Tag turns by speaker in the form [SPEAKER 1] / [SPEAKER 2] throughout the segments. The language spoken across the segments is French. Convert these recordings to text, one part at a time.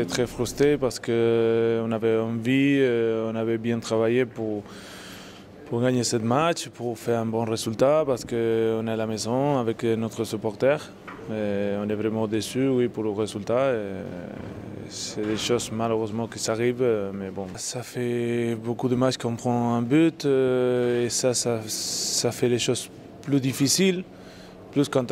[SPEAKER 1] très frustrés parce qu'on avait envie, on avait bien travaillé pour gagner ce match, pour faire un bon résultat parce qu'on est à la maison avec notre supporter. On est vraiment déçus, oui, pour le résultat. C'est des choses malheureusement qui s'arrivent, mais bon. Ça fait beaucoup de matchs qu'on prend un but et ça fait les choses plus difficiles. Plus quand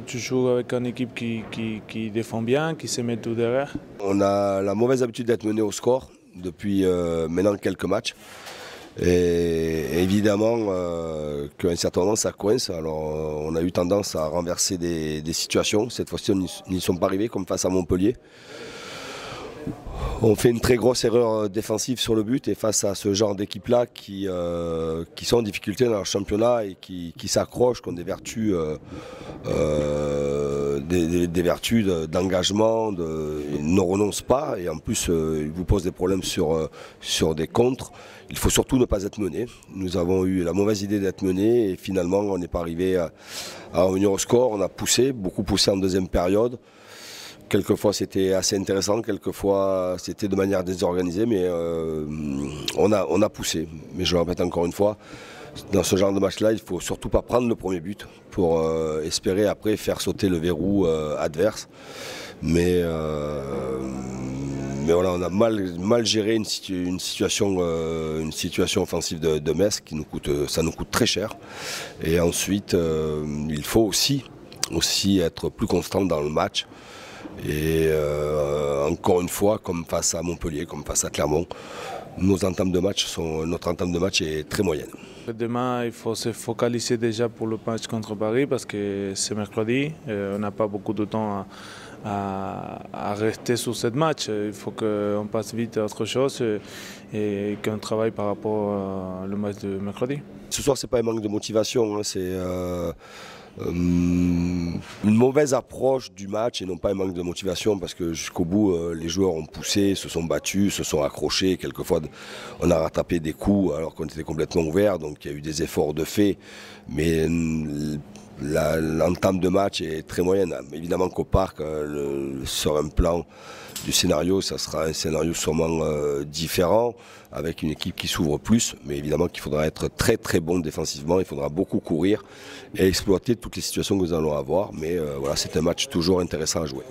[SPEAKER 1] tu joues avec une équipe qui défend bien, qui se met tout derrière.
[SPEAKER 2] On a la mauvaise habitude d'être mené au score depuis maintenant quelques matchs. Et évidemment qu'à un certain moment ça coince. Alors on a eu tendance à renverser des situations. Cette fois-ci on n'y sont pas arrivés comme face à Montpellier. On fait une très grosse erreur défensive sur le but et face à ce genre d'équipe-là qui sont en difficulté dans leur championnat et qui s'accrochent, qui ont des vertus d'engagement, ils ne renoncent pas et en plus ils vous posent des problèmes sur des contres. Il faut surtout ne pas être mené. Nous avons eu la mauvaise idée d'être mené et finalement on n'est pas arrivé à revenir au score. On a poussé, beaucoup poussé en deuxième période. Quelquefois c'était assez intéressant, quelquefois c'était de manière désorganisée, mais on a poussé. Mais je le répète encore une fois, dans ce genre de match-là, il ne faut surtout pas prendre le premier but pour espérer après faire sauter le verrou adverse. Mais voilà, on a mal géré une situation offensive de Metz ça nous coûte très cher. Et ensuite, il faut aussi être plus constant dans le match. Et encore une fois, comme face à Montpellier, comme face à Clermont, notre entame de match est très moyenne.
[SPEAKER 1] Demain, il faut se focaliser déjà pour le match contre Paris parce que c'est mercredi. On n'a pas beaucoup de temps à rester sur ce match. Il faut qu'on passe vite à autre chose et qu'on travaille par rapport au match de mercredi.
[SPEAKER 2] Ce soir, ce n'est pas un manque de motivation, hein, c'est une mauvaise approche du match et non pas un manque de motivation parce que jusqu'au bout les joueurs ont poussé, se sont battus, se sont accrochés, quelquefois on a rattrapé des coups alors qu'on était complètement ouvert, donc il y a eu des efforts de fait, mais l'entame de match est très moyenne. Évidemment qu'au parc, sur un plan du scénario, ça sera un scénario sûrement différent, avec une équipe qui s'ouvre plus, mais évidemment qu'il faudra être très très bon défensivement, il faudra beaucoup courir et exploiter toutes les situations que nous allons avoir, mais voilà, c'est un match toujours intéressant à jouer.